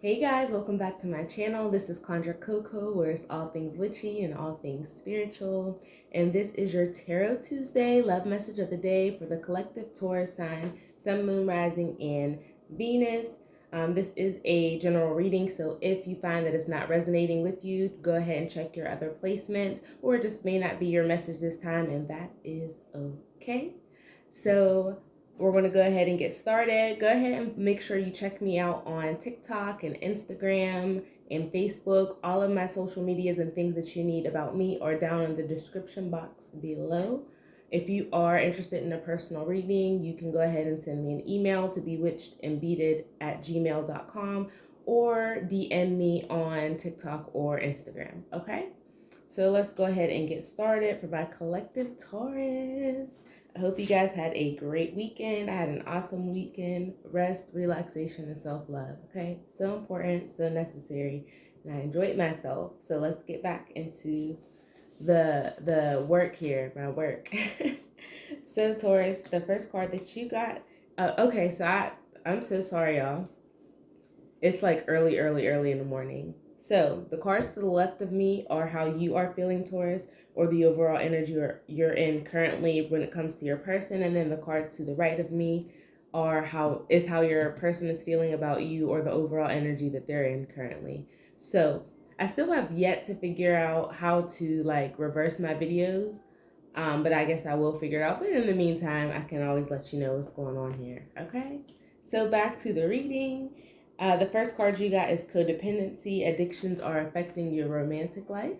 Hey guys, welcome back to my channel. This is Conjured Coco, where it's all things witchy and all things spiritual. And this is your Tarot Tuesday love message of the day for the collective Taurus sign, Sun, Moon, Rising, and Venus. This is a general reading, so if you find that it's not resonating with you, go ahead and check your other placements, or it just may not be your message this time, and that is okay. So we're going to go ahead and get started. Go ahead and make sure you check me out on TikTok and Instagram and Facebook. All of my social medias and things that you need about me are down in the description box below. If you are interested in a personal reading, you can go ahead and send me an email to bewitchedandbeated@gmail.com or DM me on TikTok or Instagram, okay? So let's go ahead and get started for my collective Taurus. I hope you guys had a great weekend. I had an awesome weekend. Rest, relaxation, and self-love, okay? So important, so necessary, and I enjoyed myself. So let's get back into the work here, my work. So Taurus, the first card that you got, okay, so I'm so sorry, y'all. It's like early in the morning. So the cards to the left of me are how you are feeling, Taurus, or the overall energy you're in currently when it comes to your person. And then the cards to the right of me are how your person is feeling about you, or the overall energy that they're in currently. So I still have yet to figure out how to like reverse my videos. But I guess I will figure it out. But in the meantime, I can always let you know what's going on here. Okay? So back to the reading. The first card you got is codependency. Addictions are affecting your romantic life.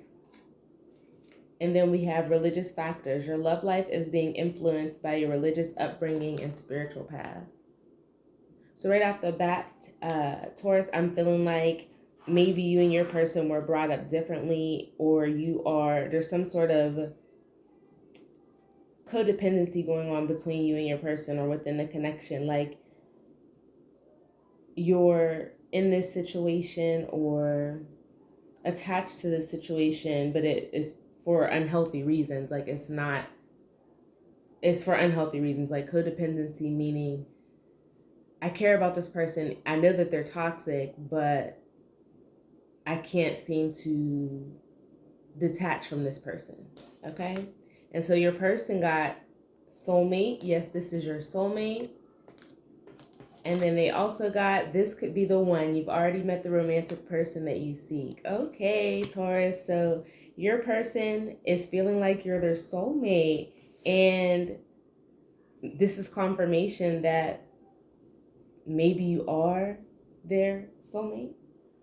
And then we have religious factors. Your love life is being influenced by your religious upbringing and spiritual path. So right off the bat, Taurus, I'm feeling like maybe you and your person were brought up differently, or there's some sort of codependency going on between you and your person, or within the connection. Like you're in this situation or attached to this situation, but it is for unhealthy reasons. Like it's for unhealthy reasons. Like codependency, meaning I care about this person. I know that they're toxic, but I can't seem to detach from this person. Okay? And so your person got soulmate. Yes, this is your soulmate. And then they also got, this could be the one. You've already met the romantic person that you seek. Okay, Taurus. So your person is feeling like you're their soulmate. And this is confirmation that maybe you are their soulmate.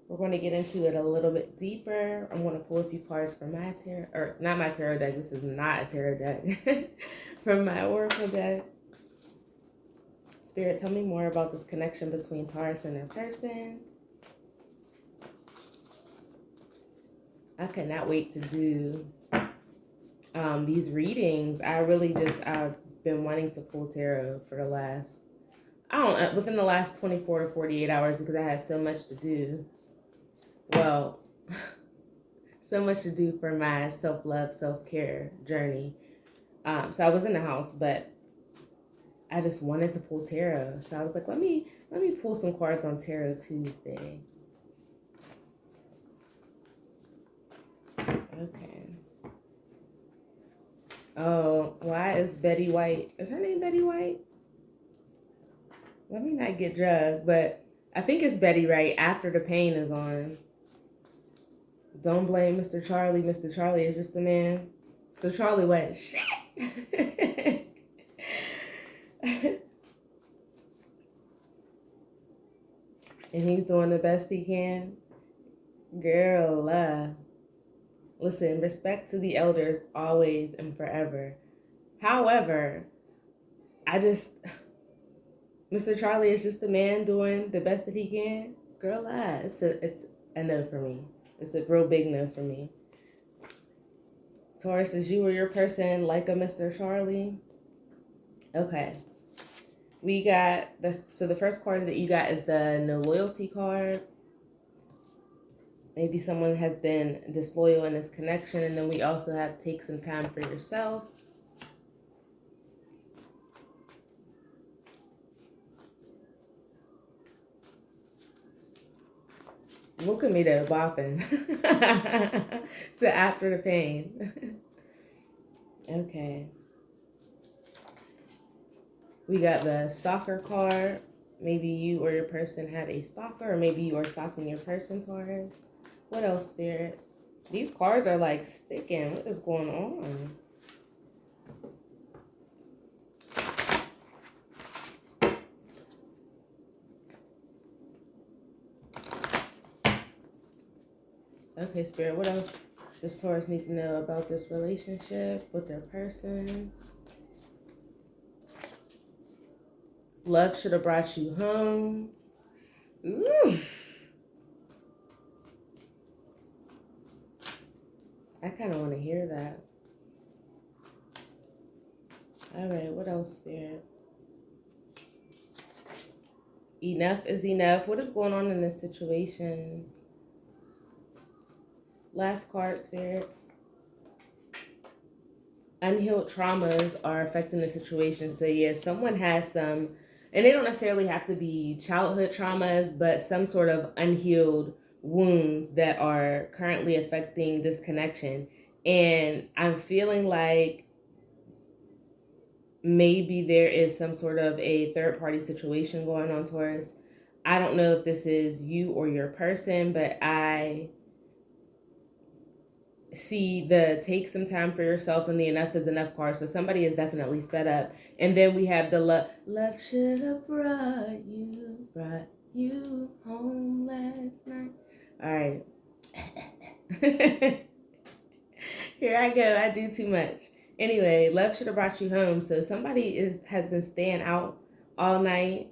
We're going to get into it a little bit deeper. I'm going to pull a few cards from my tarot, or not my tarot deck. This is not a tarot deck. From my oracle deck. Spirit, tell me more about this connection between Taurus and their person. I cannot wait to do these readings. I've been wanting to pull tarot for the last, within the last 24 to 48 hours, because I had so much to do. Well, so much to do for my self-love, self-care journey. So I was in the house, but I just wanted to pull tarot. So I was like, let me pull some cards on Tarot Tuesday. Okay. Oh, why is Betty White? Is her name Betty White? Let me not get drugged, but I think it's Betty White. After the Pain is on. Don't blame Mr. Charlie. Mr. Charlie is just a man. Mr. Charlie went, shit. And he's doing the best he can. Girl, listen, respect to the elders always and forever. However, Mr. Charlie is just a man doing the best that he can. Girl, it's a no for me. It's a real big no for me. Taurus, is you or your person like a Mr. Charlie? Okay. We got the first card that you got is the no loyalty card. Maybe someone has been disloyal in this connection. And then we also have take some time for yourself. Look at me though, bopping. To after the pain. Okay. We got the stalker card. Maybe you or your person have a stalker, or maybe you are stalking your person, Taurus. What else, Spirit? These cards are like sticking. What is going on? Okay, Spirit, what else does Taurus need to know about this relationship with their person? Love should have brought you home. Ooh. I kind of want to hear that. All right, what else, Spirit? Enough is enough. What is going on in this situation? Last card, Spirit. Unhealed traumas are affecting the situation. So yeah, someone has some, and they don't necessarily have to be childhood traumas, but some sort of unhealed wounds that are currently affecting this connection. And I'm feeling like maybe there is some sort of a third party situation going on, Taurus. I don't know if this is you or your person, but I see the take some time for yourself and the enough is enough card. So somebody is definitely fed up. And then we have the love should have brought you home last night. All right. Here I go. I do too much. Anyway, love should have brought you home. So somebody has been staying out all night,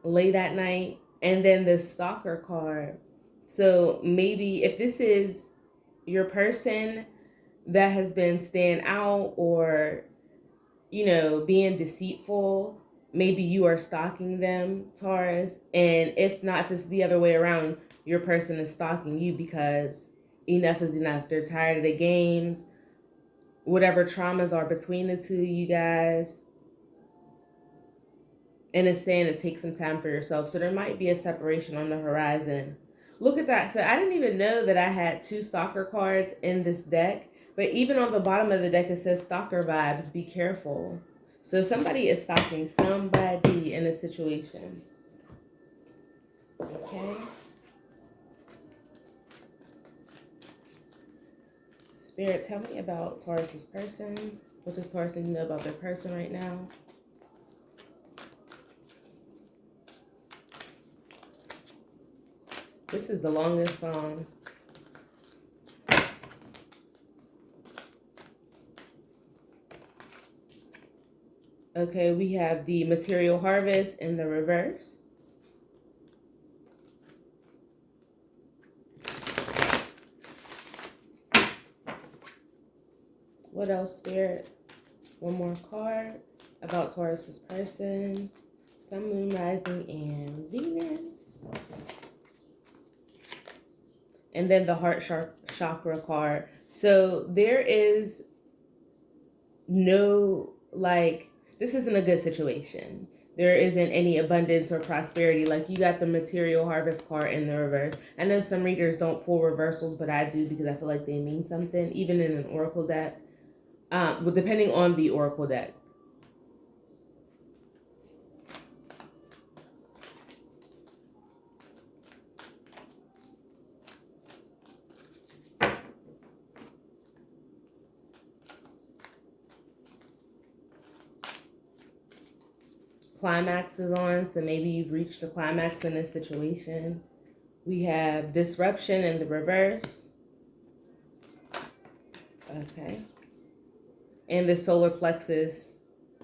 late at night, and then the stalker card. So maybe if this is your person that has been staying out or, you know, being deceitful, maybe you are stalking them, Taurus. And if not, if it's the other way around, your person is stalking you because enough is enough. They're tired of the games, whatever traumas are between the two of you guys. And it's saying to take some time for yourself. So there might be a separation on the horizon. Look at that. So I didn't even know that I had 2 stalker cards in this deck. But even on the bottom of the deck, it says stalker vibes. Be careful. So somebody is stalking somebody in a situation. Okay. Spirit, tell me about Taurus's person. What does Taurus need to know about their person right now? This is the longest song. Okay, we have the material harvest in the reverse. What else, Spirit? One more card about Taurus's person. Sun, Moon, Rising, and Venus. And then the heart chakra card. So there is no, like, this isn't a good situation. There isn't any abundance or prosperity. Like, you got the material harvest card in the reverse. I know some readers don't pull reversals, but I do because I feel like they mean something, even in an oracle deck. Well, depending on the oracle deck. Climax is on, so maybe you've reached the climax in this situation. We have disruption in the reverse. Okay. And the solar plexus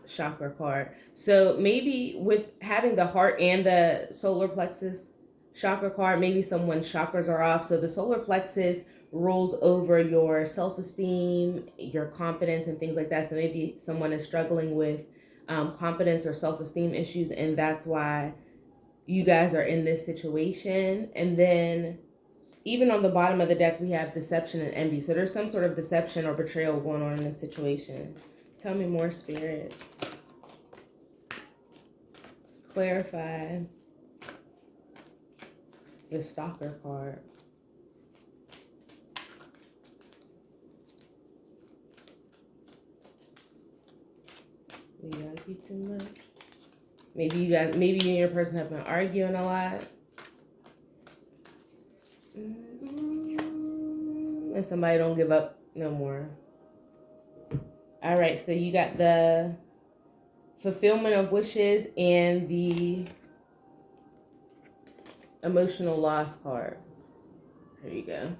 chakra card. So maybe with having the heart and the solar plexus chakra card, maybe someone's chakras are off. So the solar plexus rules over your self-esteem, your confidence, and things like that. So maybe someone is struggling with confidence or self-esteem issues, and that's why you guys are in this situation. And then even on the bottom of the deck, we have deception and envy. So there's some sort of deception or betrayal going on in this situation. Tell me more, Spirit. Clarify. The stalker card. We like you too much. Maybe you and your person have been arguing a lot. And somebody don't give up no more. All right, so you got the fulfillment of wishes and the emotional loss card. Here you go.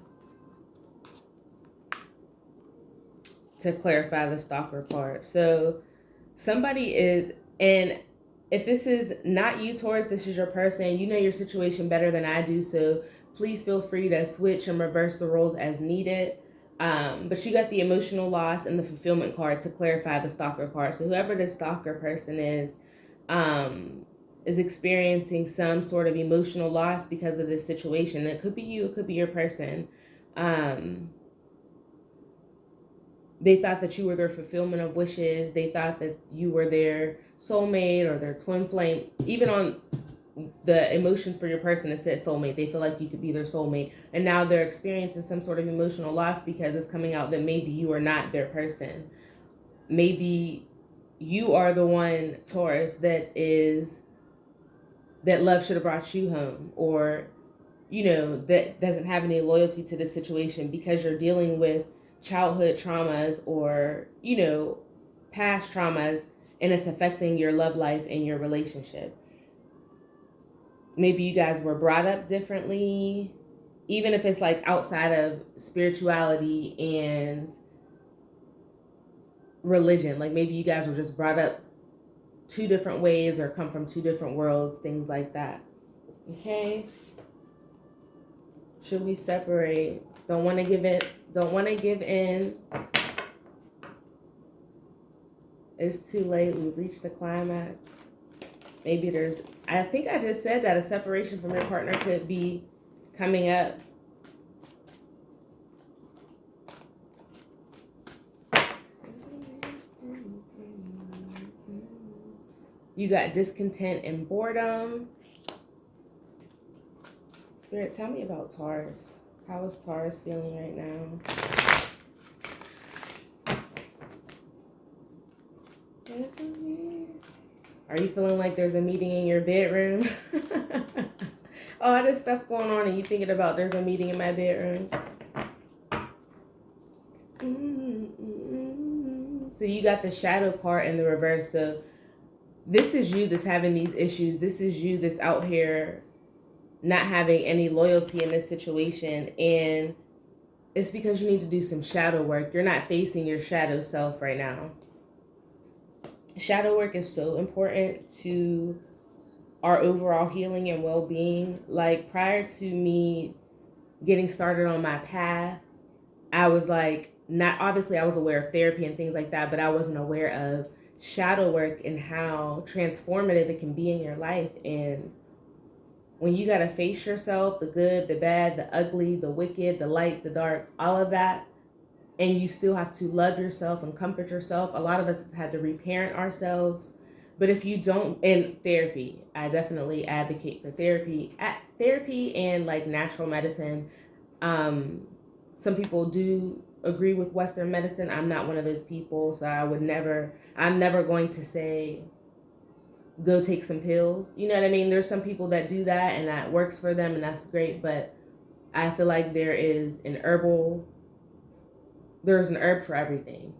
To clarify the stalker part. So somebody is, and if this is not you, Taurus, this is your person, you know your situation better than I do, so please feel free to switch and reverse the roles as needed. But you got the emotional loss and the fulfillment card to clarify the stalker card. So whoever the stalker person is experiencing some sort of emotional loss because of this situation. It could be you, it could be your person. They thought that you were their fulfillment of wishes. They thought that you were their soulmate or their twin flame. Even on the emotions for your person, it said soulmate. They feel like you could be their soulmate. And now they're experiencing some sort of emotional loss because it's coming out that maybe you are not their person. Maybe you are the one, Taurus, that love should have brought you home, or, that doesn't have any loyalty to this situation because you're dealing with childhood traumas or, past traumas, and it's affecting your love life and your relationship. Maybe you guys were brought up differently, even if it's like outside of spirituality and religion. Like maybe you guys were just brought up two different ways or come from two different worlds, things like that. Okay? Should we separate? Don't want to give in. It's too late. We've reached the climax. Maybe I think I just said that a separation from your partner could be coming up. You got discontent and boredom. Spirit, tell me about Taurus. How is Taurus feeling right now? Are you feeling like there's a meeting in your bedroom? All this stuff going on and you thinking about there's a meeting in my bedroom? So you got the shadow card in the reverse. So this is you that's having these issues. This is you that's out here not having any loyalty in this situation. And it's because you need to do some shadow work. You're not facing your shadow self right now. Shadow work is so important to our overall healing and well-being. Like prior to me getting started on my path, I was like, obviously I was aware of therapy and things like that, but I wasn't aware of shadow work and how transformative it can be in your life. And when you got to face yourself, the good, the bad, the ugly, the wicked, the light, the dark, all of that, and you still have to love yourself and comfort yourself. A lot of us have had to reparent ourselves. But if you don't, in therapy, I definitely advocate for therapy. Therapy and like natural medicine. Some people do agree with Western medicine. I'm not one of those people, so I'm never going to say, go take some pills. You know what I mean? There's some people that do that and that works for them and that's great. But I feel like there's an herb for everything.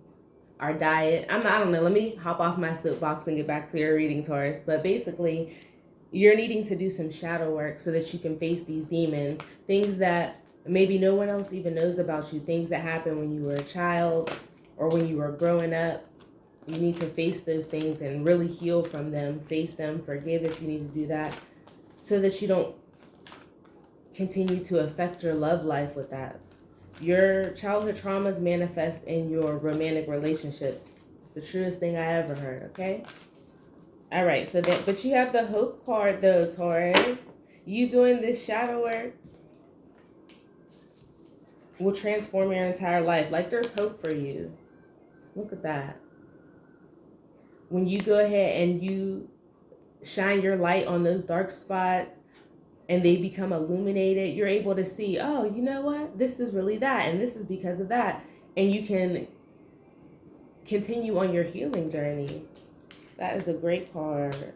Our diet. I don't know. Let me hop off my soapbox and get back to your reading, Taurus. But basically, you're needing to do some shadow work so that you can face these demons. Things that maybe no one else even knows about you. Things that happened when you were a child or when you were growing up. You need to face those things and really heal from them. Face them. Forgive if you need to do that. So that you don't continue to affect your love life with that. Your childhood traumas manifest in your romantic relationships. The truest thing I ever heard, okay? All right, but you have the hope card though, Taurus. You doing this shadow work will transform your entire life. Like there's hope for you. Look at that. When you go ahead and you shine your light on those dark spots, and they become illuminated, you're able to see, oh, you know what? This is really that, and this is because of that. And you can continue on your healing journey. That is a great card.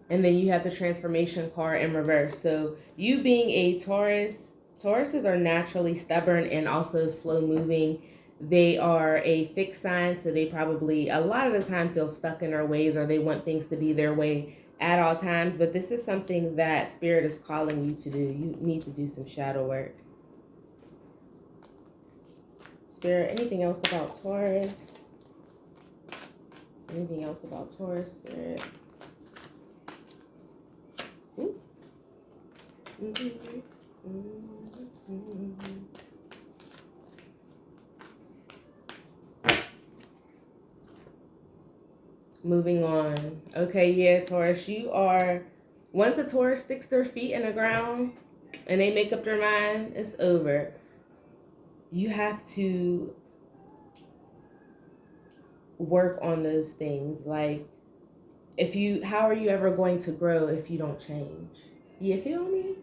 And then you have the transformation card in reverse. So you being a Taurus, Tauruses are naturally stubborn and also slow moving. They are a fixed sign, so they probably a lot of the time feel stuck in their ways, or they want things to be their way at all times. But this is something that Spirit is calling you to do. You need to do some shadow work. Spirit, anything else about Taurus? Anything else about Taurus, Spirit? Ooh. Moving on. Okay, yeah, Taurus, you are, once a Taurus sticks their feet in the ground and they make up their mind, it's over. You have to work on those things. Like, how are you ever going to grow if you don't change? You feel me?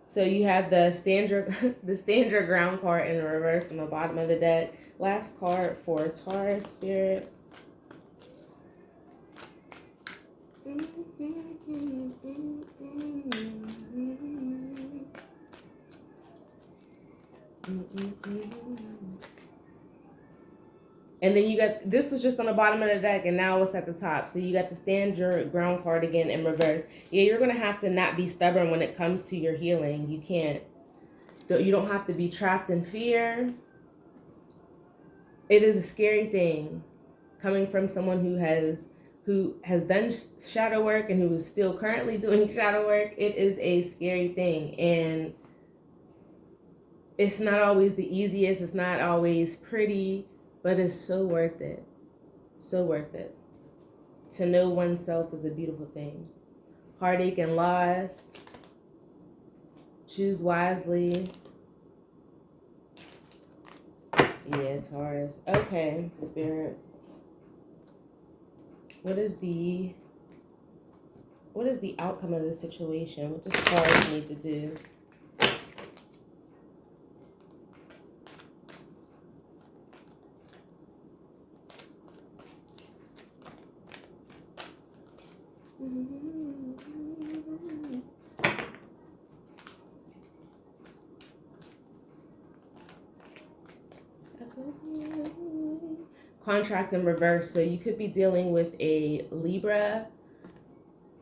So you have the stand your ground card in reverse on the bottom of the deck. Last card for Taurus, Spirit. And then you got, this was just on the bottom of the deck and now it's at the top. So you got the stand your ground card again in reverse. Yeah, you're going to have to not be stubborn when it comes to your healing. You don't have to be trapped in fear. It is a scary thing coming from someone who has done shadow work and who is still currently doing shadow work. It is a scary thing, and it's not always the easiest. It's not always pretty, but it's so worth it. So worth it. To know oneself is a beautiful thing. Heartache and loss. Choose wisely. Yeah, Taurus. Okay, Spirit. What is the outcome of the situation? What does Taurus need to do? Contract in reverse. So you could be dealing with a Libra,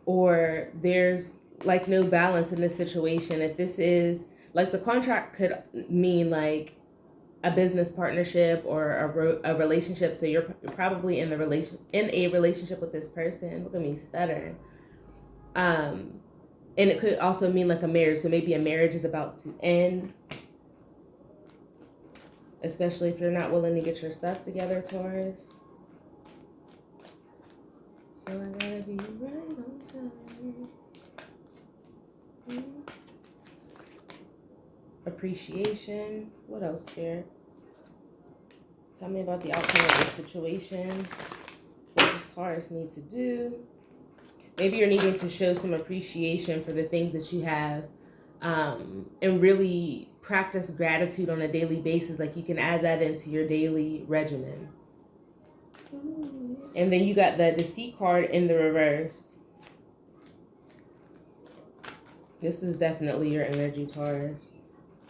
or there's like no balance in this situation. If this is like, the contract could mean like a business partnership or a relationship. So you're probably in a relationship with this person. Look at me stuttering. And it could also mean like a marriage. So maybe a marriage is about to end, especially if you're not willing to get your stuff together, Taurus. So I gotta be right on time. Appreciation. What else, Spirit? Tell me about the outcome of the situation. What does Taurus need to do? Maybe you're needing to show some appreciation for the things that you have, and really practice gratitude on a daily basis. Like, you can add that into your daily regimen. And then you got the Deceit card in the reverse. This is definitely your energy, Taurus.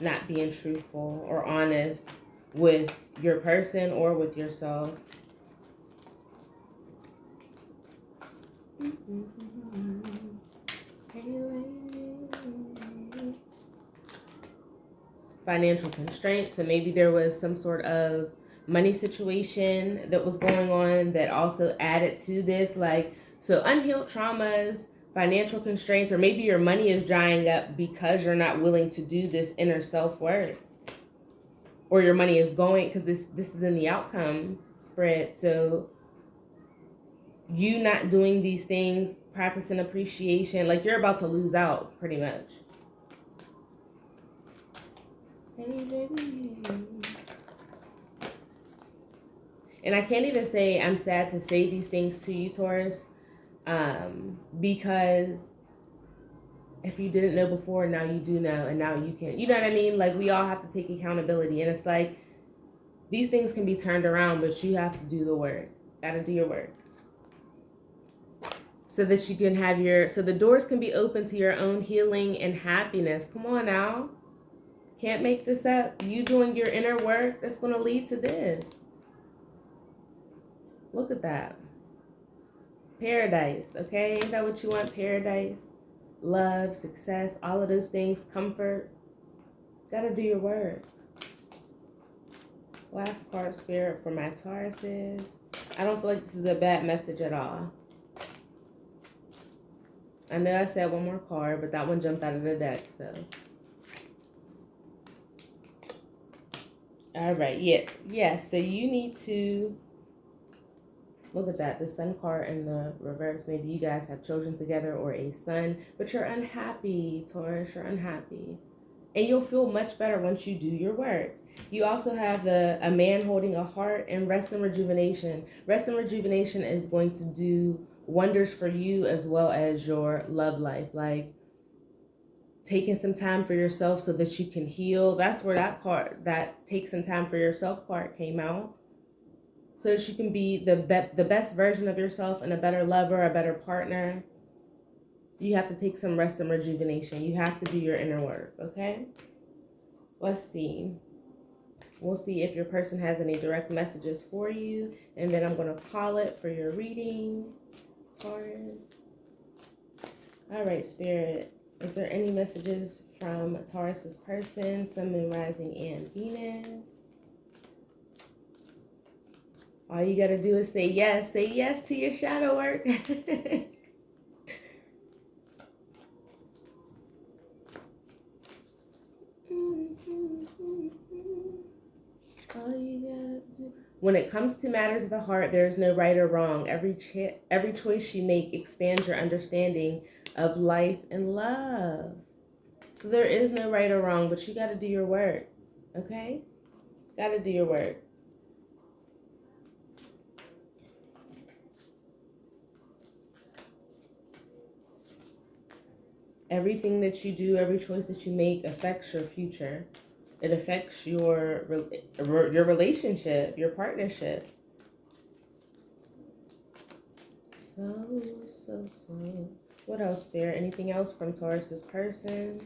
Not being truthful or honest with your person or with yourself. Financial constraints. So maybe there was some sort of money situation that was going on that also added to this. Like, so unhealed traumas, financial constraints, or maybe your money is drying up because you're not willing to do this inner self-work. Or your money is going, because this is in the outcome spread. So you not doing these things, practicing appreciation, like you're about to lose out pretty much. Hey, baby. And I can't even say I'm sad to say these things to you, Taurus. Because if you didn't know before, now you do know, and now you can, you know what I mean? Like, we all have to take accountability, and it's like, these things can be turned around, but you have to do the work. Gotta do your work. So that you can have so the doors can be open to your own healing and happiness. Come on now. Can't make this up. You doing your inner work, that's going to lead to this. Look at that. Paradise, okay? Ain't that what you want? Paradise, love, success, all of those things, comfort. Gotta do your work. Last card, Spirit, for my Tauruses. I don't feel like this is a bad message at all. I know I said one more card, but that one jumped out of the deck, so. All right, yeah, so you need to look at that, the Sun card in the reverse. Maybe you guys have children together or a son, but you're unhappy, Taurus, you're unhappy. And you'll feel much better once you do your work. You also have a man holding a heart, and rest and rejuvenation. Rest and rejuvenation is going to do wonders for you as well as your love life. Like, taking some time for yourself so that you can heal. That's where that card, that take some time for yourself card, came out. So that you can be the best version of yourself and a better lover, a better partner. You have to take some rest and rejuvenation. You have to do your inner work, okay? Let's see. We'll see if your person has any direct messages for you. And then I'm going to call it for your reading, Taurus. All right, Spirit. Is there any messages from Taurus's person, Sun, Moon, Rising, and Venus? All you got to do is say yes. Say yes to your shadow work. All you gotta do. When it comes to matters of the heart, there is no right or wrong. Every choice you make expands your understanding of life and love. So there is no right or wrong, but you got to do your work, okay? Got to do your work. Everything that you do, every choice that you make affects your future. It affects your relationship, your partnership. So. What else, Spirit? Anything else from Taurus's person?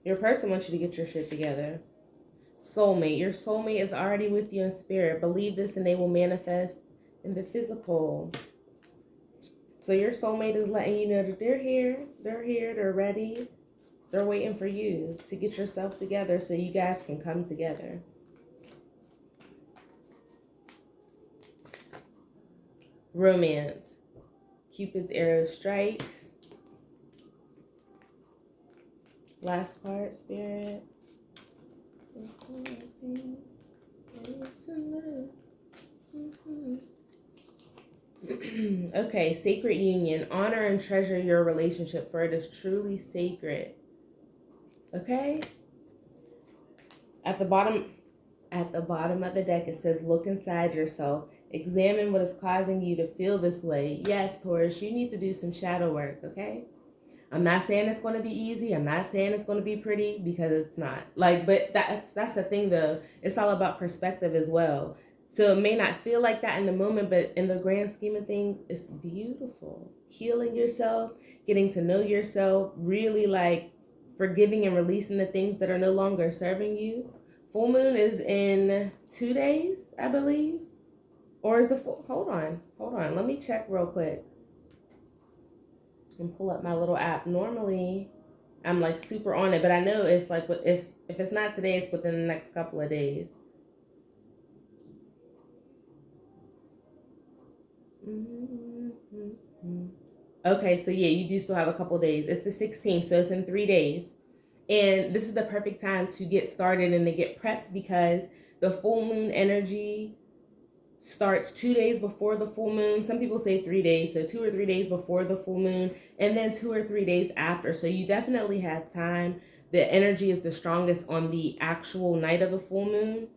Your person wants you to get your shit together. Soulmate. Your soulmate is already with you in spirit. Believe this and they will manifest in the physical. So your soulmate is letting you know that they're here. They're here. They're ready. They're waiting for you to get yourself together so you guys can come together. Romance. Cupid's arrow strikes. Last part, Spirit. Okay, sacred union. Honor and treasure your relationship, for it is truly sacred. Okay? At the bottom of the deck, it says, look inside yourself. Examine what is causing you to feel this way. Yes, Taurus, you need to do some shadow work, okay? I'm not saying it's going to be easy. I'm not saying it's going to be pretty, because it's not. Like, but that's the thing, though. It's all about perspective as well. So it may not feel like that in the moment, but in the grand scheme of things, it's beautiful. Healing yourself, getting to know yourself, really like forgiving and releasing the things that are no longer serving you. Full moon is in 2 days, I believe. Or is the full, hold on. Let me check real quick. And pull up my little app. Normally, I'm like super on it, but I know it's like, if it's not today, it's within the next couple of days. Okay, so yeah, you do still have a couple days. It's the 16th, so it's in 3 days. And this is the perfect time to get started and to get prepped, because the full moon energy starts 2 days before the full moon. Some people say 3 days, so 2 or 3 days before the full moon, and then 2 or 3 days after. So you definitely have time. The energy is the strongest on the actual night of the full moon,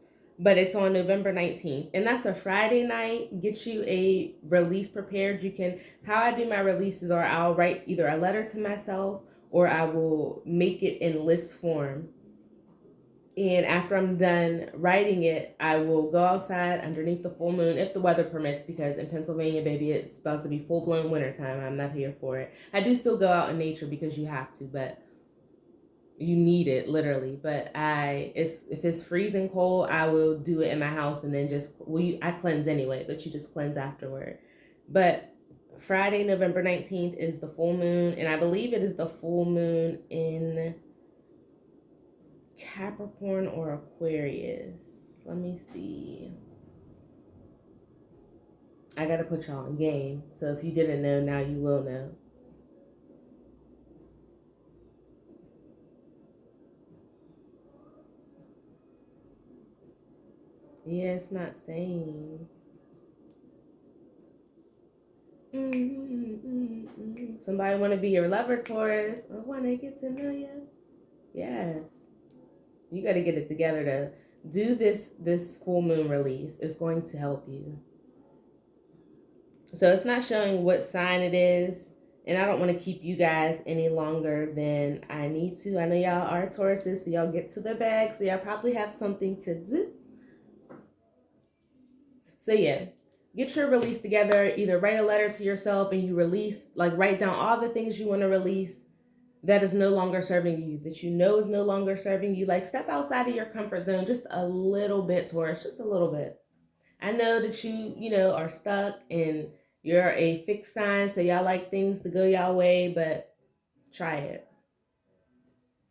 but it's on November 19th. And that's a Friday night. Get you a release prepared. You can, how I do my releases are I'll write either a letter to myself or I will make it in list form. And after I'm done writing it, I will go outside underneath the full moon if the weather permits, because in Pennsylvania, baby, it's about to be full blown wintertime. I'm not here for it. I do still go out in nature because you have to, but you need it literally. But if it's freezing cold, I will do it in my house and then I cleanse anyway, but you just cleanse afterward. But Friday, November 19th is the full moon, and I believe it is the full moon in Capricorn or Aquarius. Let me see. I gotta put y'all in game. So if you didn't know, now you will know. Yeah, it's not saying. Somebody want to be your lover, Taurus. I want to get to know you. Yes. You got to get it together to do this full moon release. It's going to help you. So it's not showing what sign it is, and I don't want to keep you guys any longer than I need to. I know y'all are Tauruses, so y'all get to the bag, so y'all probably have something to do. So yeah, get your release together. Either write a letter to yourself and you release, like write down all the things you want to release that is no longer serving you, that you know is no longer serving you. Like step outside of your comfort zone just a little bit, Taurus, just a little bit. I know that you know, are stuck and you're a fixed sign, so y'all like things to go y'all way, but try it.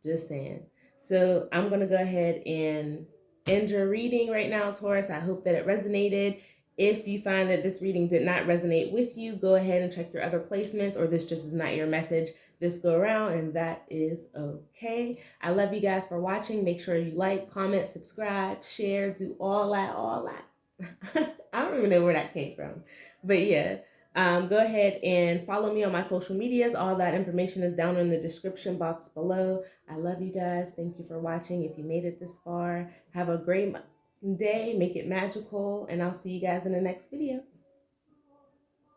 Just saying. So I'm going to go ahead and end your reading right now, Taurus. I hope that it resonated. If you find that this reading did not resonate with you, go ahead and check your other placements, or this just is not your message this go around, and that is okay. I love you guys for watching. Make sure you like, comment, subscribe, share, do all that. I don't even know where that came from. But yeah, go ahead and follow me on my social medias. All that information is down in the description box below. I love you guys. Thank you for watching. If you made it this far, have a great day. Make it magical. And I'll see you guys in the next video.